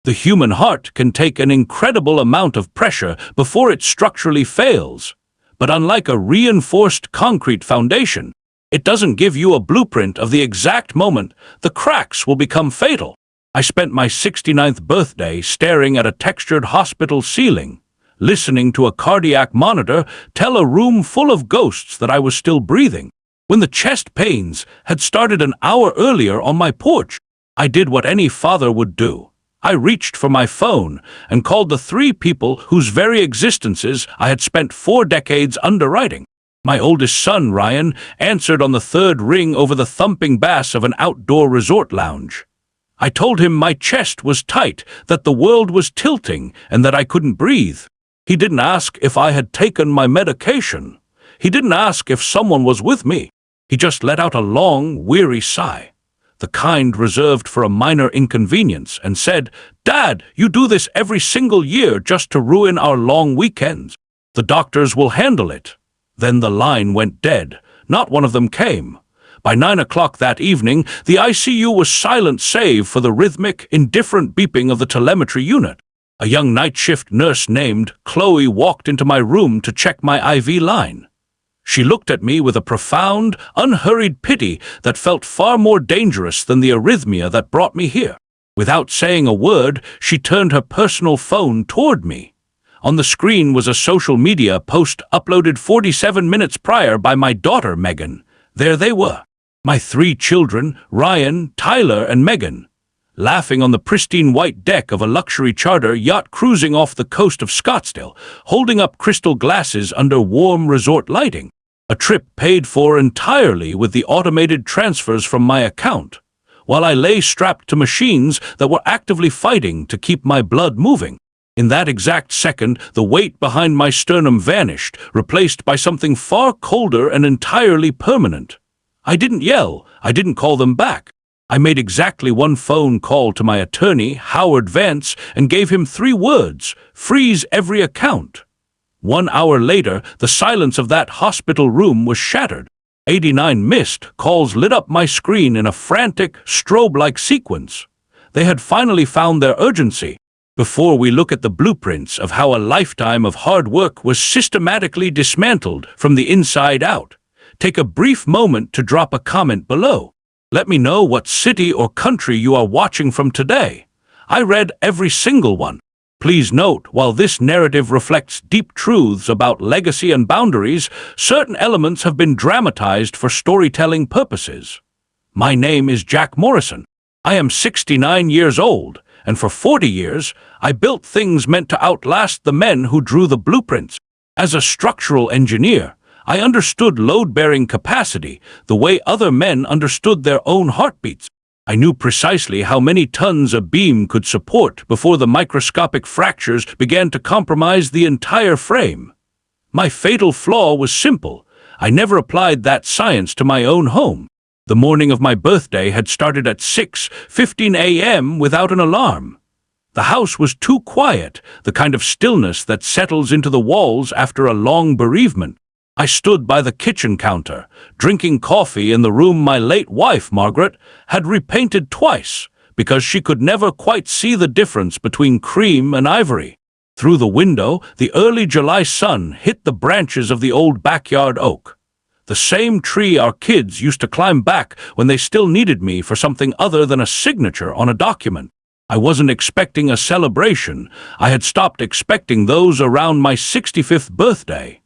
The human heart can take an incredible amount of pressure before it structurally fails. But unlike a reinforced concrete foundation, it doesn't give you a blueprint of the exact moment the cracks will become fatal. I spent my 69th birthday staring at a textured hospital ceiling, listening to a cardiac monitor tell a room full of ghosts that I was still breathing. When the chest pains had started an hour earlier on my porch, I did what any father would do. I reached for my phone and called the 3 people whose very existences I had spent 4 decades underwriting. My oldest son, Ryan, answered on the 3rd ring over the thumping bass of an outdoor resort lounge. I told him my chest was tight, that the world was tilting, and that I couldn't breathe. He didn't ask if I had taken my medication. He didn't ask if someone was with me. He just let out a long, weary sigh, the kind reserved for a minor inconvenience, and said, "Dad, you do this every single year just to ruin our long weekends. The doctors will handle it." Then the line went dead. Not one of them came. By 9 o'clock that evening, the ICU was silent save for the rhythmic, indifferent beeping of the telemetry unit. A young night shift nurse named Chloe walked into my room to check my IV line. She looked at me with a profound, unhurried pity that felt far more dangerous than the arrhythmia that brought me here. Without saying a word, she turned her personal phone toward me. On the screen was a social media post uploaded 47 minutes prior by my daughter, Megan. There they were, my 3 children, Ryan, Tyler, and Megan, laughing on the pristine white deck of a luxury charter yacht cruising off the coast of Scottsdale, holding up crystal glasses under warm resort lighting. A trip paid for entirely with the automated transfers from my account, while I lay strapped to machines that were actively fighting to keep my blood moving. In that exact second, the weight behind my sternum vanished, replaced by something far colder and entirely permanent. I didn't yell. I didn't call them back. I made exactly 1 phone call to my attorney, Howard Vance, and gave him 3 words: freeze every account. 1 hour later, the silence of that hospital room was shattered. 89 missed calls lit up my screen in a frantic, strobe-like sequence. They had finally found their urgency. Before we look at the blueprints of how a lifetime of hard work was systematically dismantled from the inside out, take a brief moment to drop a comment below. Let me know what city or country you are watching from today. I read every single one. Please note, while this narrative reflects deep truths about legacy and boundaries, certain elements have been dramatized for storytelling purposes. My name is Jack Morrison. I am 69 years old, and for 40 years, I built things meant to outlast the men who drew the blueprints. As a structural engineer, I understood load-bearing capacity the way other men understood their own heartbeats. I knew precisely how many tons a beam could support before the microscopic fractures began to compromise the entire frame. My fatal flaw was simple. I never applied that science to my own home. The morning of my birthday had started at 6:15 a.m. without an alarm. The house was too quiet, the kind of stillness that settles into the walls after a long bereavement. I stood by the kitchen counter, drinking coffee in the room my late wife, Margaret, had repainted twice because she could never quite see the difference between cream and ivory. Through the window, the early July sun hit the branches of the old backyard oak, the same tree our kids used to climb back when they still needed me for something other than a signature on a document. I wasn't expecting a celebration. I had stopped expecting those around my 65th birthday.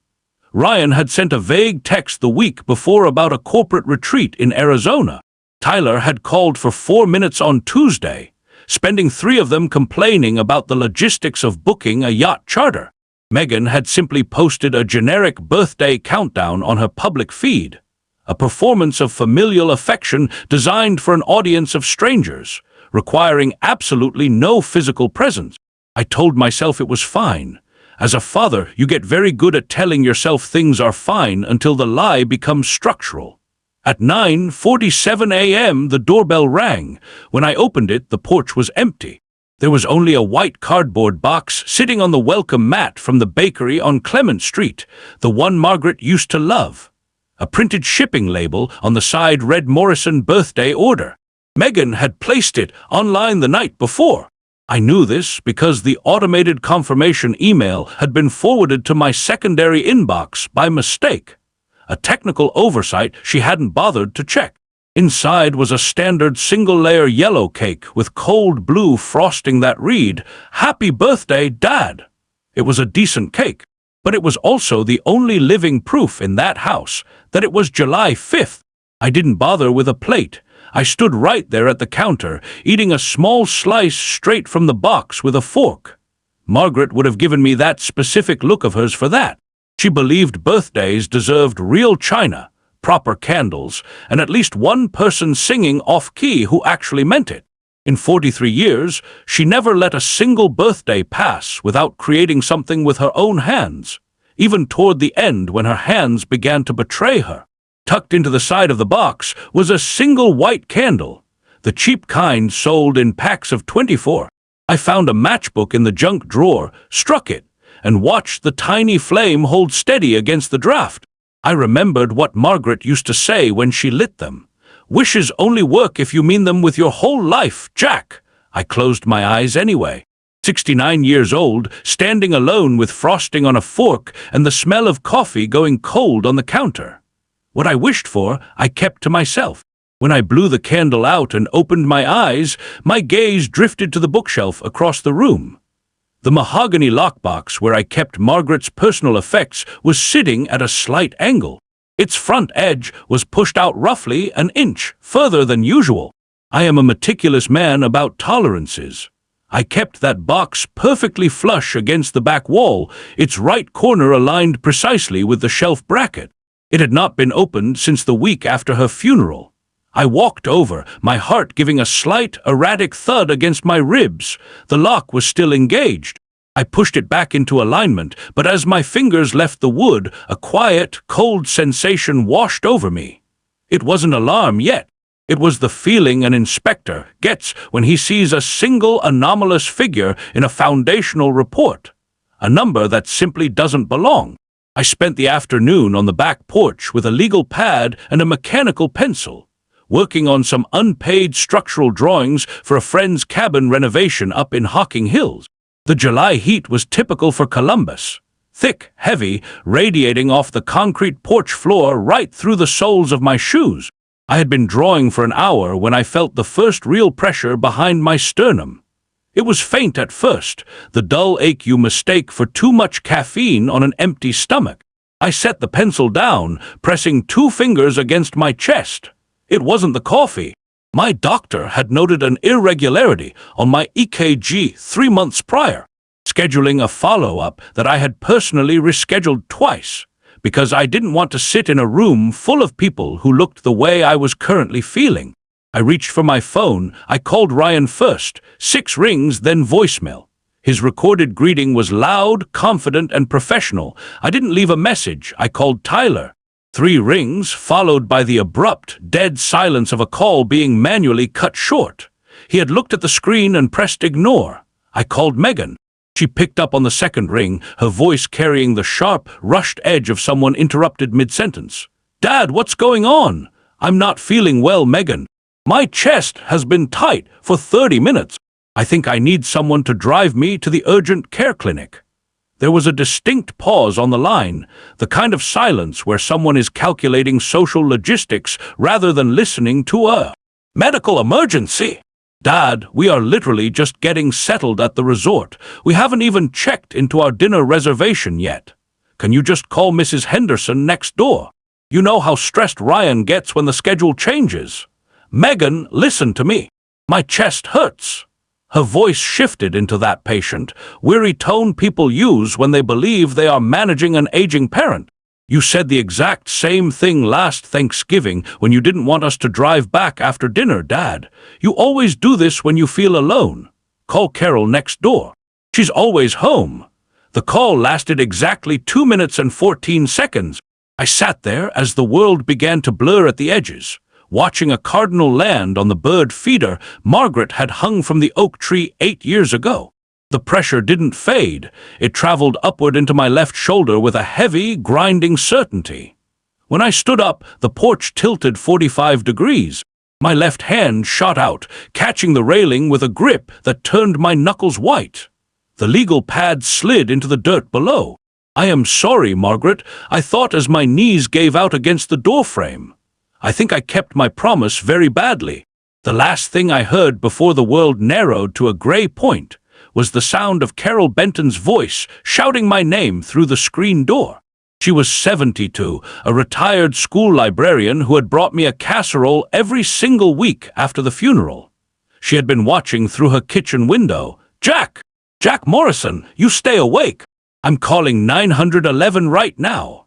Ryan had sent a vague text the week before about a corporate retreat in Arizona. Tyler had called for 4 minutes on Tuesday, spending 3 of them complaining about the logistics of booking a yacht charter. Megan had simply posted a generic birthday countdown on her public feed, a performance of familial affection designed for an audience of strangers, requiring absolutely no physical presence. I told myself it was fine. As a father, you get very good at telling yourself things are fine until the lie becomes structural. At 9:47 a.m., the doorbell rang. When I opened it, the porch was empty. There was only a white cardboard box sitting on the welcome mat from the bakery on Clement Street, the one Margaret used to love. A printed shipping label on the side read Morrison birthday order. Megan had placed it online the night before. I knew this because the automated confirmation email had been forwarded to my secondary inbox by mistake. A technical oversight she hadn't bothered to check. Inside was a standard single-layer yellow cake with cold blue frosting that read, "Happy birthday, Dad." It was a decent cake, but it was also the only living proof in that house that it was July 5th. I didn't bother with a plate. I stood right there at the counter, eating a small slice straight from the box with a fork. Margaret would have given me that specific look of hers for that. She believed birthdays deserved real china, proper candles, and at least one person singing off-key who actually meant it. In 43 years, she never let a single birthday pass without creating something with her own hands, even toward the end when her hands began to betray her. Tucked into the side of the box was a single white candle, the cheap kind sold in packs of 24. I found a matchbook in the junk drawer, struck it, and watched the tiny flame hold steady against the draft. I remembered what Margaret used to say when she lit them. "Wishes only work if you mean them with your whole life, Jack." I closed my eyes anyway. 69 years old, standing alone with frosting on a fork and the smell of coffee going cold on the counter. What I wished for, I kept to myself. When I blew the candle out and opened my eyes, my gaze drifted to the bookshelf across the room. The mahogany lockbox where I kept Margaret's personal effects was sitting at a slight angle. Its front edge was pushed out roughly an inch further than usual. I am a meticulous man about tolerances. I kept that box perfectly flush against the back wall, its right corner aligned precisely with the shelf bracket. It had not been opened since the week after her funeral. I walked over, my heart giving a slight, erratic thud against my ribs. The lock was still engaged. I pushed it back into alignment, but as my fingers left the wood, a quiet, cold sensation washed over me. It wasn't alarm yet. It was the feeling an inspector gets when he sees a single anomalous figure in a foundational report, a number that simply doesn't belong. I spent the afternoon on the back porch with a legal pad and a mechanical pencil, working on some unpaid structural drawings for a friend's cabin renovation up in Hocking Hills. The July heat was typical for Columbus, thick, heavy, radiating off the concrete porch floor right through the soles of my shoes. I had been drawing for an hour when I felt the first real pressure behind my sternum. It was faint at first, the dull ache you mistake for too much caffeine on an empty stomach. I set the pencil down, pressing 2 fingers against my chest. It wasn't the coffee. My doctor had noted an irregularity on my EKG 3 months prior, scheduling a follow-up that I had personally rescheduled twice, because I didn't want to sit in a room full of people who looked the way I was currently feeling. I reached for my phone. I called Ryan first, 6 rings, then voicemail. His recorded greeting was loud, confident, and professional. I didn't leave a message. I called Tyler. 3 rings, followed by the abrupt, dead silence of a call being manually cut short. He had looked at the screen and pressed ignore. I called Megan. She picked up on the second ring, her voice carrying the sharp, rushed edge of someone interrupted mid-sentence. "Dad, what's going on?" "I'm not feeling well, Megan. My chest has been tight for 30 minutes. I think I need someone to drive me to the urgent care clinic." There was a distinct pause on the line, the kind of silence where someone is calculating social logistics rather than listening to a medical emergency. "Dad, we are literally just getting settled at the resort. We haven't even checked into our dinner reservation yet. Can you just call Mrs. Henderson next door? You know how stressed Ryan gets when the schedule changes." "Megan, listen to me. My chest hurts." Her voice shifted into that patient, weary tone people use when they believe they are managing an aging parent. "You said the exact same thing last Thanksgiving when you didn't want us to drive back after dinner, Dad. You always do this when you feel alone. Call Carol next door. She's always home." The call lasted exactly 2 minutes and 14 seconds. I sat there as the world began to blur at the edges, watching a cardinal land on the bird feeder Margaret had hung from the oak tree 8 years ago. The pressure didn't fade. It traveled upward into my left shoulder with a heavy, grinding certainty. When I stood up, the porch tilted 45 degrees. My left hand shot out, catching the railing with a grip that turned my knuckles white. The legal pad slid into the dirt below. "I am sorry, Margaret. I thought as my knees gave out against the doorframe. I think I kept my promise very badly." The last thing I heard before the world narrowed to a gray point was the sound of Carol Benton's voice shouting my name through the screen door. She was 72, a retired school librarian who had brought me a casserole every single week after the funeral. She had been watching through her kitchen window. "Jack! Jack Morrison, you stay awake! I'm calling 911 right now."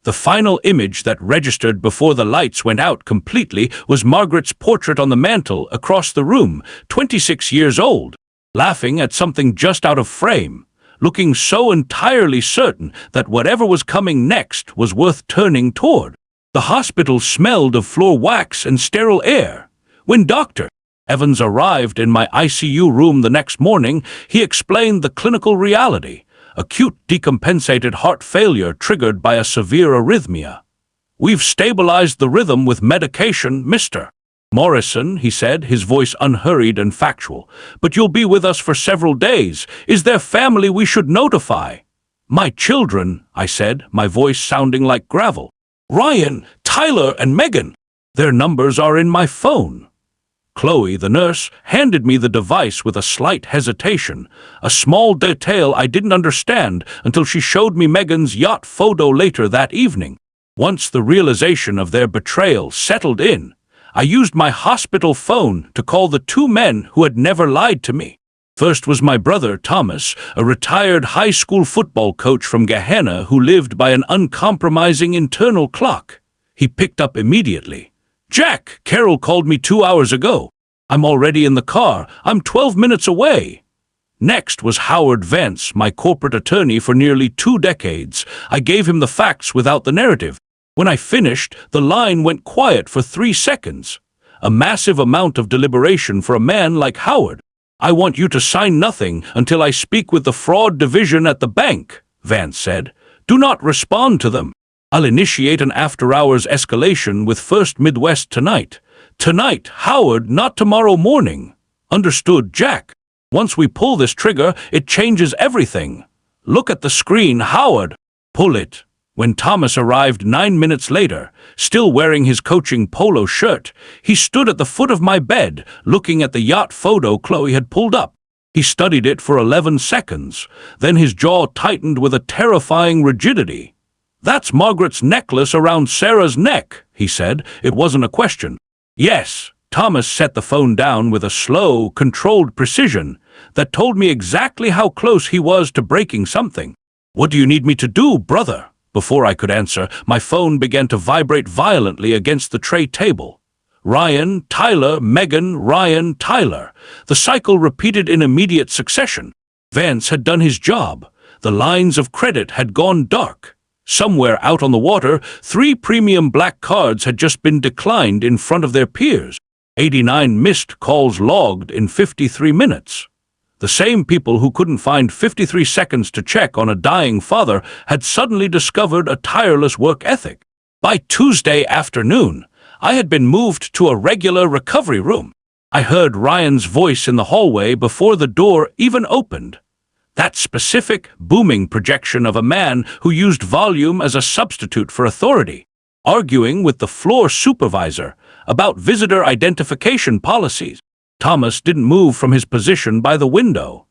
The final image that registered before the lights went out completely was Margaret's portrait on the mantel across the room, 26 years old, laughing at something just out of frame, looking so entirely certain that whatever was coming next was worth turning toward. The hospital smelled of floor wax and sterile air. When Dr. Evans arrived in my ICU room the next morning, he explained the clinical reality: acute decompensated heart failure triggered by a severe arrhythmia. "We've stabilized the rhythm with medication, Mr. Morrison," he said, his voice unhurried and factual. "But you'll be with us for several days. Is there family we should notify?" "My children," I said, my voice sounding like gravel. "Ryan, Tyler, and Megan. Their numbers are in my phone." Chloe, the nurse, handed me the device with a slight hesitation, a small detail I didn't understand until she showed me Megan's yacht photo later that evening. Once the realization of their betrayal settled in, I used my hospital phone to call the two men who had never lied to me. First was my brother, Thomas, a retired high school football coach from Gehenna who lived by an uncompromising internal clock. He picked up immediately. "Jack, Carol called me 2 hours ago. I'm already in the car. I'm 12 minutes away." Next was Howard Vance, my corporate attorney for nearly 2 decades. I gave him the facts without the narrative. When I finished, the line went quiet for 3 seconds. A massive amount of deliberation for a man like Howard. "I want you to sign nothing until I speak with the fraud division at the bank," Vance said. "Do not respond to them. I'll initiate an after-hours escalation with First Midwest tonight. Tonight, Howard, not tomorrow morning." "Understood, Jack. Once we pull this trigger, it changes everything." "Look at the screen, Howard." "Pull it." When Thomas arrived 9 minutes later, still wearing his coaching polo shirt, he stood at the foot of my bed, looking at the yacht photo Chloe had pulled up. He studied it for 11 seconds. Then his jaw tightened with a terrifying rigidity. "That's Margaret's necklace around Sarah's neck," he said. It wasn't a question. "Yes." Thomas set the phone down with a slow, controlled precision that told me exactly how close he was to breaking something. "What do you need me to do, brother?" Before I could answer, my phone began to vibrate violently against the tray table. "Ryan, Tyler, Megan, Ryan, Tyler." The cycle repeated in immediate succession. Vance had done his job. The lines of credit had gone dark. Somewhere out on the water, 3 premium black cards had just been declined in front of their peers. 89 missed calls logged in 53 minutes. The same people who couldn't find 53 seconds to check on a dying father had suddenly discovered a tireless work ethic. By Tuesday afternoon, I had been moved to a regular recovery room. I heard Ryan's voice in the hallway before the door even opened. That specific, booming projection of a man who used volume as a substitute for authority, arguing with the floor supervisor about visitor identification policies. Thomas didn't move from his position by the window.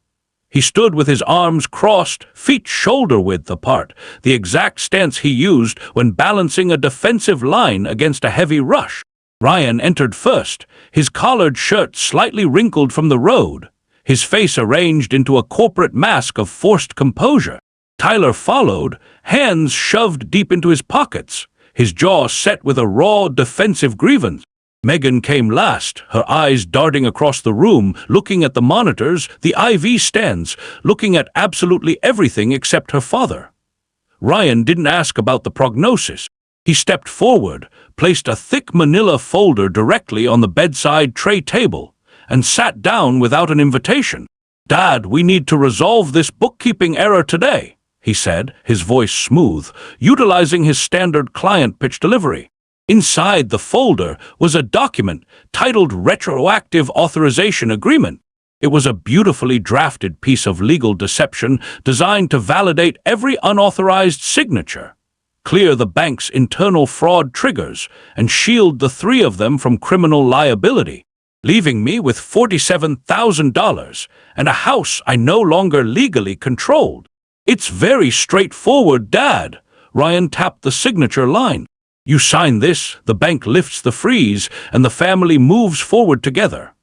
He stood with his arms crossed, feet shoulder-width apart, the exact stance he used when balancing a defensive line against a heavy rush. Ryan entered first, his collared shirt slightly wrinkled from the road, his face arranged into a corporate mask of forced composure. Tyler followed, hands shoved deep into his pockets, his jaw set with a raw, defensive grievance. Megan came last, her eyes darting across the room, looking at the monitors, the IV stands, looking at absolutely everything except her father. Ryan didn't ask about the prognosis. He stepped forward, placed a thick manila folder directly on the bedside tray table, and sat down without an invitation. "Dad, we need to resolve this bookkeeping error today," he said, his voice smooth, utilizing his standard client pitch delivery. Inside the folder was a document titled Retroactive Authorization Agreement. It was a beautifully drafted piece of legal deception designed to validate every unauthorized signature, clear the bank's internal fraud triggers, and shield the three of them from criminal liability, leaving me with $47,000 and a house I no longer legally controlled. It's very straightforward, Dad. Ryan tapped the signature line. You sign this, the bank lifts the freeze, and the family moves forward together.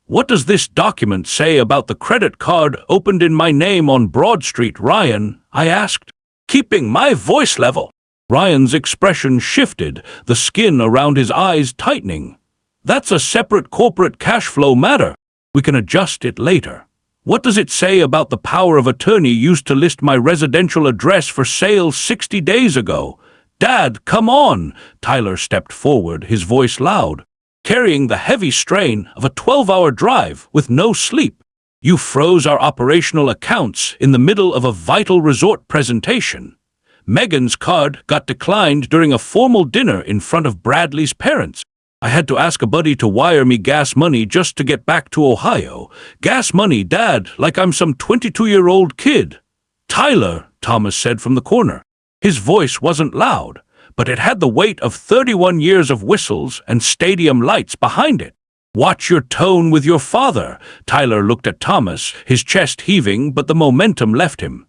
What does this document say about the credit card opened in my name on Broad Street, Ryan? I asked, keeping my voice level. Ryan's expression shifted, the skin around his eyes tightening. That's a separate corporate cash flow matter. We can adjust it later. What does it say about the power of attorney used to list my residential address for sale 60 days ago? Dad, come on! Tyler stepped forward, his voice loud, carrying the heavy strain of a 12-hour drive with no sleep. You froze our operational accounts in the middle of a vital resort presentation. Megan's card got declined during a formal dinner in front of Bradley's parents. I had to ask a buddy to wire me gas money just to get back to Ohio. Gas money, Dad, like I'm some 22-year-old kid. Tyler, Thomas said from the corner. His voice wasn't loud, but it had the weight of 31 years of whistles and stadium lights behind it. Watch your tone with your father. Tyler looked at Thomas, his chest heaving, but the momentum left him.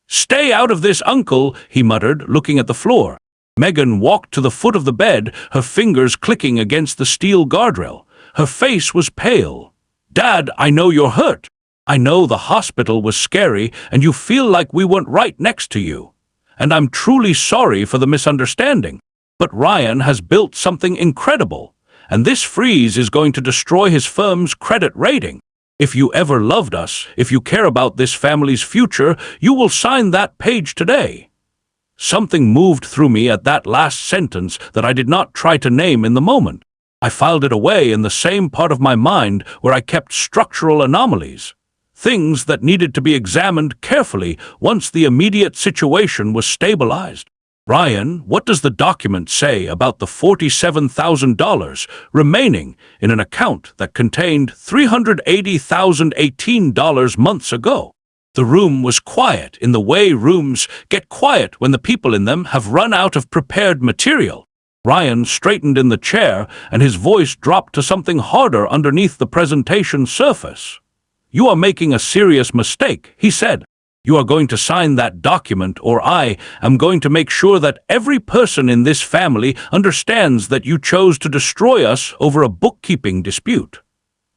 Stay out of this, Uncle, he muttered, looking at the floor. Megan walked to the foot of the bed, her fingers clicking against the steel guardrail. Her face was pale. Dad, I know you're hurt. I know the hospital was scary and you feel like we weren't right next to you. And I'm truly sorry for the misunderstanding. But Ryan has built something incredible, and this freeze is going to destroy his firm's credit rating. If you ever loved us, if you care about this family's future, you will sign that page today. Something moved through me at that last sentence that I did not try to name in the moment. I filed it away in the same part of my mind where I kept structural anomalies, things that needed to be examined carefully once the immediate situation was stabilized. Ryan, what does the document say about the $47,000 remaining in an account that contained $380,018 months ago? The room was quiet in the way rooms get quiet when the people in them have run out of prepared material. Ryan straightened in the chair and his voice dropped to something harder underneath the presentation surface. You are making a serious mistake, he said. You are going to sign that document or I am going to make sure that every person in this family understands that you chose to destroy us over a bookkeeping dispute.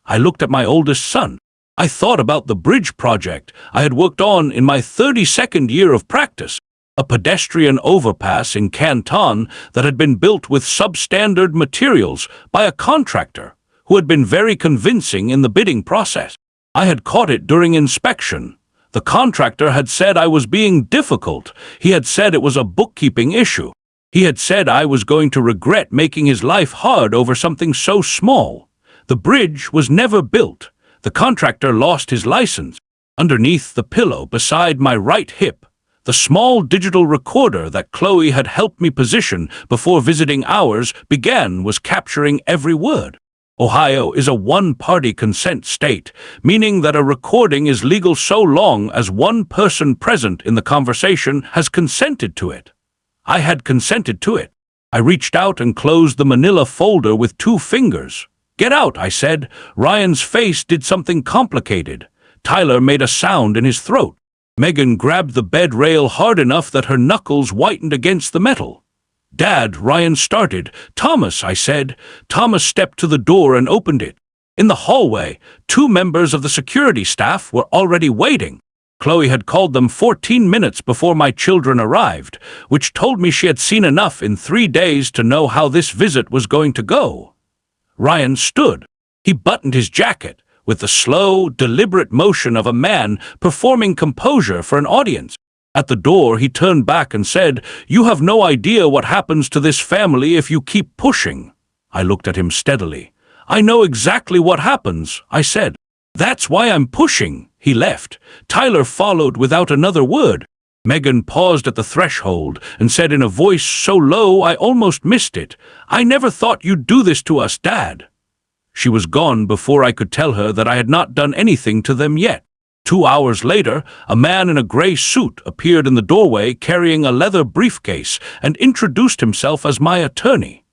I looked at my oldest son. I thought about the bridge project I had worked on in my 32nd year of practice, a pedestrian overpass in Canton that had been built with substandard materials by a contractor who had been very convincing in the bidding process. I had caught it during inspection. The contractor had said I was being difficult. He had said it was a bookkeeping issue. He had said I was going to regret making his life hard over something so small. The bridge was never built. The contractor lost his license. Underneath the pillow beside my right hip, the small digital recorder that Chloe had helped me position before visiting ours was capturing every word. Ohio is a one-party consent state, meaning that a recording is legal so long as one person present in the conversation has consented to it. I had consented to it. I reached out and closed the manila folder with 2 fingers. Get out, I said. Ryan's face did something complicated. Tyler made a sound in his throat. Megan grabbed the bed rail hard enough that her knuckles whitened against the metal. Dad, Ryan started. Thomas, I said. Thomas stepped to the door and opened it. In the hallway, 2 members of the security staff were already waiting. Chloe had called them 14 minutes before my children arrived, which told me she had seen enough in 3 days to know how this visit was going to go. Ryan stood. He buttoned his jacket with the slow, deliberate motion of a man performing composure for an audience. At the door, he turned back and said, "You have no idea what happens to this family if you keep pushing." I looked at him steadily. "I know exactly what happens," I said. "That's why I'm pushing." He left. Tyler followed without another word. Megan paused at the threshold and said in a voice so low I almost missed it, "I never thought you'd do this to us, Dad." She was gone before I could tell her that I had not done anything to them yet. 2 hours later, a man in a gray suit appeared in the doorway carrying a leather briefcase and introduced himself as my attorney.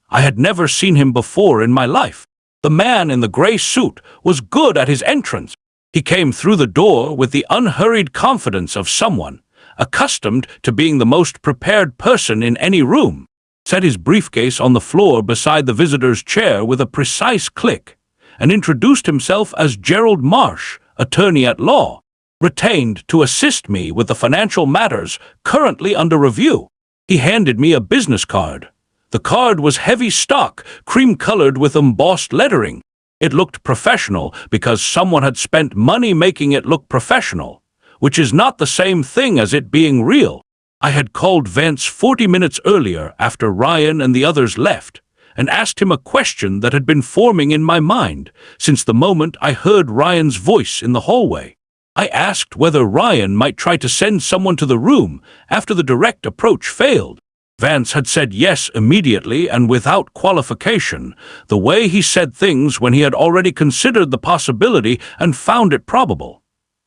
I had never seen him before in my life. The man in the gray suit was good at his entrance. He came through the door with the unhurried confidence of someone accustomed to being the most prepared person in any room, set his briefcase on the floor beside the visitor's chair with a precise click, and introduced himself as Gerald Marsh, attorney at law, retained to assist me with the financial matters currently under review. He handed me a business card. The card was heavy stock, cream-colored with embossed lettering. It looked professional because someone had spent money making it look professional, which is not the same thing as it being real. I had called Vance 40 minutes earlier after Ryan and the others left, and asked him a question that had been forming in my mind since the moment I heard Ryan's voice in the hallway. I asked whether Ryan might try to send someone to the room after the direct approach failed. Vance had said yes immediately and without qualification, the way he said things when he had already considered the possibility and found it probable.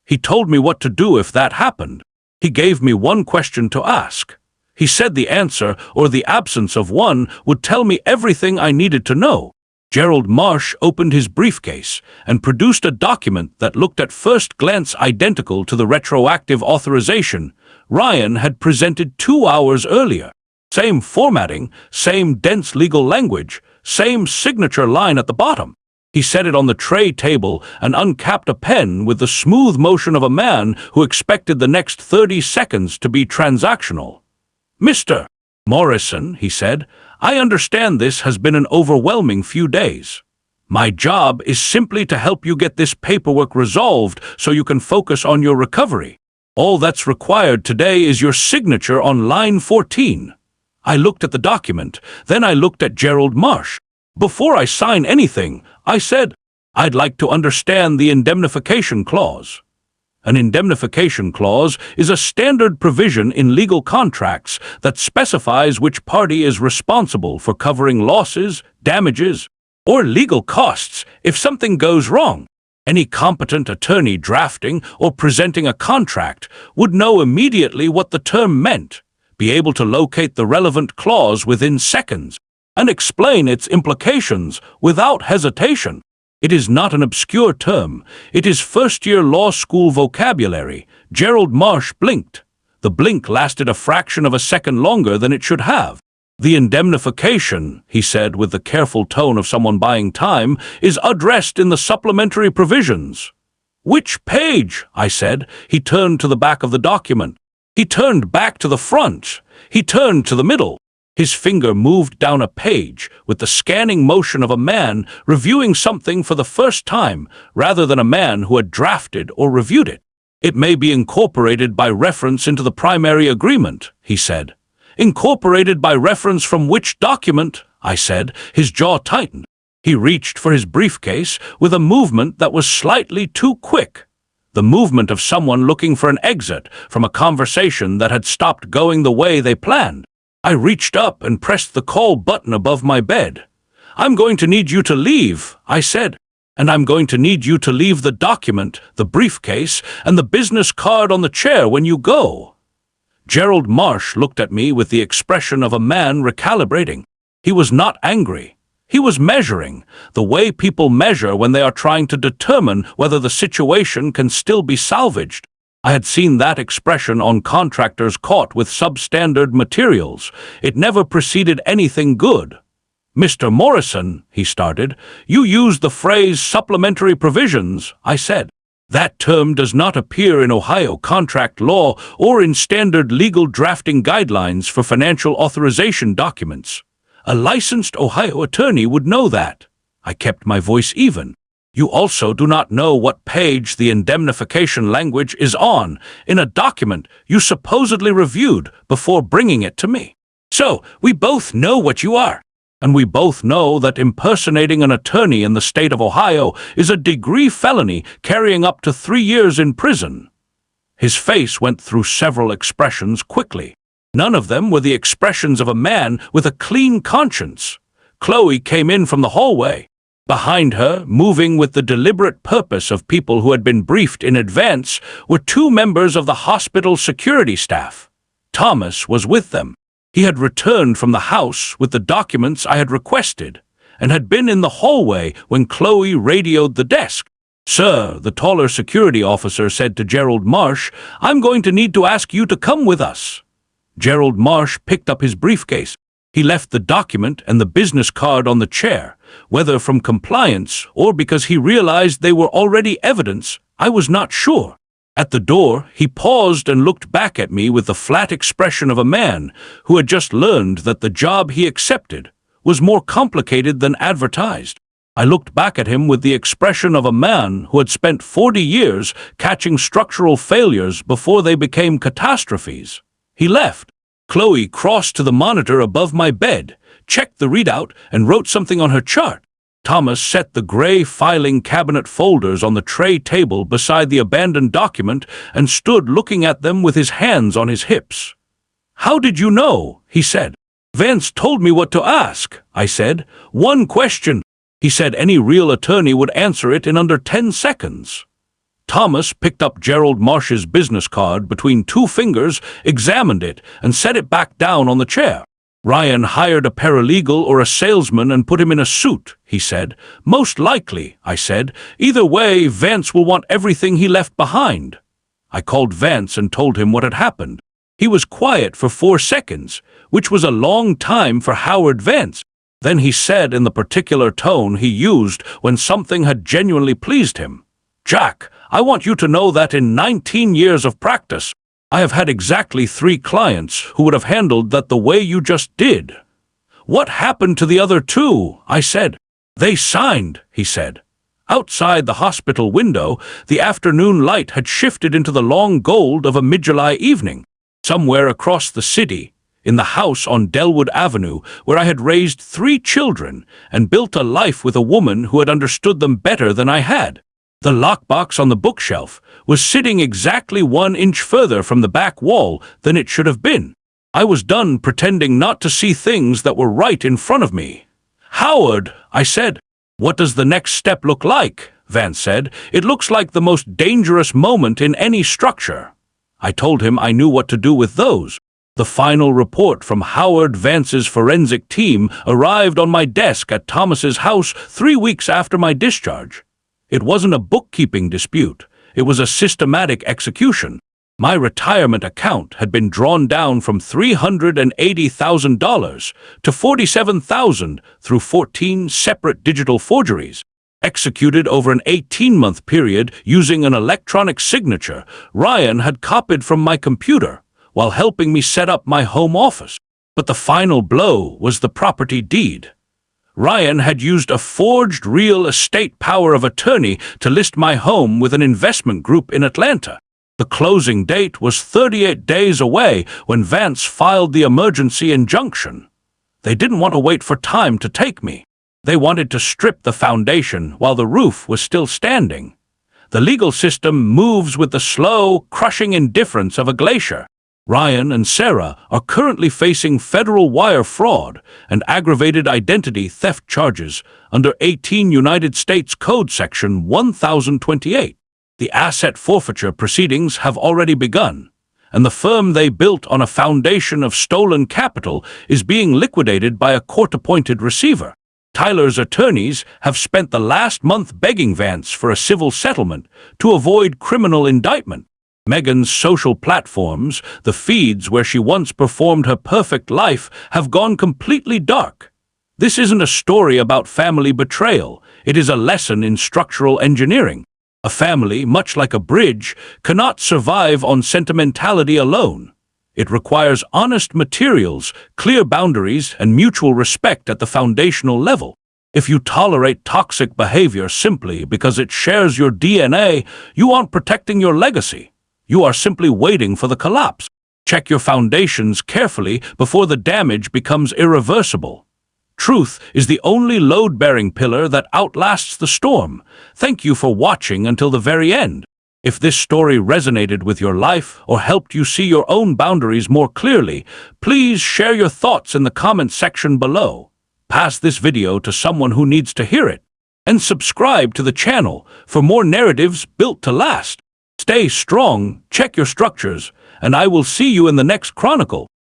He told me what to do if that happened. He gave me one question to ask. He said the answer, or the absence of one, would tell me everything I needed to know. Gerald Marsh opened his briefcase and produced a document that looked at first glance identical to the retroactive authorization Ryan had presented 2 hours earlier. Same formatting, same dense legal language, same signature line at the bottom. He set it on the tray table and uncapped a pen with the smooth motion of a man who expected the next 30 seconds to be transactional. "Mr. Morrison," he said, "I understand this has been an overwhelming few days. My job is simply to help you get this paperwork resolved so you can focus on your recovery. All that's required today is your signature on line 14. I looked at the document, then I looked at Gerald Marsh. "Before I sign anything," I said, "I'd like to understand the indemnification clause." An indemnification clause is a standard provision in legal contracts that specifies which party is responsible for covering losses, damages, or legal costs if something goes wrong. Any competent attorney drafting or presenting a contract would know immediately what the term meant, be able to locate the relevant clause within seconds, and explain its implications without hesitation. It is not an obscure term. It is first-year law school vocabulary. Gerald Marsh blinked. The blink lasted a fraction of a second longer than it should have. "The indemnification," he said with the careful tone of someone buying time, "is addressed in the supplementary provisions." "Which page?" I said. He turned to the back of the document. He turned back to the front. He turned to the middle. His finger moved down a page with the scanning motion of a man reviewing something for the first time rather than a man who had drafted or reviewed it. "It may be incorporated by reference into the primary agreement," he said. "Incorporated by reference from which document?" I said. His jaw tightened. He reached for his briefcase with a movement that was slightly too quick. The movement of someone looking for an exit from a conversation that had stopped going the way they planned. I reached up and pressed the call button above my bed. "I'm going to need you to leave," I said. "And I'm going to need you to leave the document, the briefcase, and the business card on the chair when you go." Gerald Marsh looked at me with the expression of a man recalibrating. He was not angry. He was measuring, the way people measure when they are trying to determine whether the situation can still be salvaged. I had seen that expression on contractors caught with substandard materials. It never preceded anything good. "Mr. Morrison," he started, "you used the phrase supplementary provisions," I said. "That term does not appear in Ohio contract law or in standard legal drafting guidelines for financial authorization documents. A licensed Ohio attorney would know that." I kept my voice even. "You also do not know what page the indemnification language is on in a document you supposedly reviewed before bringing it to me. So, we both know what you are, and we both know that impersonating an attorney in the state of Ohio is a degree felony carrying up to 3 years in prison." His face went through several expressions quickly. None of them were the expressions of a man with a clean conscience. Chloe came in from the hallway. Behind her, moving with the deliberate purpose of people who had been briefed in advance, were two members of the hospital security staff. Thomas was with them. He had returned from the house with the documents I had requested, and had been in the hallway when Chloe radioed the desk. "Sir," the taller security officer said to Gerald Marsh, "I'm going to need to ask you to come with us." Gerald Marsh picked up his briefcase. He left the document and the business card on the chair, whether from compliance or because he realized they were already evidence, I was not sure. At the door, he paused and looked back at me with the flat expression of a man who had just learned that the job he accepted was more complicated than advertised. I looked back at him with the expression of a man who had spent 40 years catching structural failures before they became catastrophes. He left. Chloe crossed to the monitor above my bed, checked the readout, and wrote something on her chart. Thomas set the gray filing cabinet folders on the tray table beside the abandoned document and stood looking at them with his hands on his hips. "How did you know?" he said. "Vance told me what to ask," I said. "One question." He said any real attorney would answer it in under 10 seconds. Thomas picked up Gerald Marsh's business card between two fingers, examined it, and set it back down on the chair. "Ryan hired a paralegal or a salesman and put him in a suit," he said. "Most likely," I said. "Either way, Vance will want everything he left behind." I called Vance and told him what had happened. He was quiet for 4 seconds, which was a long time for Howard Vance. Then he said in the particular tone he used when something had genuinely pleased him, "Jack, I want you to know that in 19 years of practice, I have had exactly 3 clients who would have handled that the way you just did." "What happened to the other 2? I said. "They signed," he said. Outside the hospital window, the afternoon light had shifted into the long gold of a mid-July evening. Somewhere across the city, in the house on Delwood Avenue, where I had raised 3 children and built a life with a woman who had understood them better than I had. The lockbox on the bookshelf was sitting exactly 1 inch further from the back wall than it should have been. I was done pretending not to see things that were right in front of me. "Howard," I said. "What does the next step look like?" Vance said. "It looks like the most dangerous moment in any structure." I told him I knew what to do with those. The final report from Howard Vance's forensic team arrived on my desk at Thomas's house 3 weeks after my discharge. It wasn't a bookkeeping dispute. It was a systematic execution. My retirement account had been drawn down from $380,000 to $47,000 through 14 separate digital forgeries. Executed over an 18-month period using an electronic signature Ryan had copied from my computer while helping me set up my home office. But the final blow was the property deed. Ryan had used a forged real estate power of attorney to list my home with an investment group in Atlanta. The closing date was 38 days away when Vance filed the emergency injunction. They didn't want to wait for time to take me. They wanted to strip the foundation while the roof was still standing. The legal system moves with the slow, crushing indifference of a glacier. Ryan and Sarah are currently facing federal wire fraud and aggravated identity theft charges under 18 United States Code Section 1028. The asset forfeiture proceedings have already begun, and the firm they built on a foundation of stolen capital is being liquidated by a court-appointed receiver. Tyler's attorneys have spent the last month begging Vance for a civil settlement to avoid criminal indictment. Megan's social platforms, the feeds where she once performed her perfect life, have gone completely dark. This isn't a story about family betrayal. It is a lesson in structural engineering. A family, much like a bridge, cannot survive on sentimentality alone. It requires honest materials, clear boundaries, and mutual respect at the foundational level. If you tolerate toxic behavior simply because it shares your DNA, you aren't protecting your legacy. You are simply waiting for the collapse. Check your foundations carefully before the damage becomes irreversible. Truth is the only load-bearing pillar that outlasts the storm. Thank you for watching until the very end. If this story resonated with your life or helped you see your own boundaries more clearly, please share your thoughts in the comment section below. Pass this video to someone who needs to hear it. And subscribe to the channel for more narratives built to last. Stay strong, check your structures, and I will see you in the next chronicle.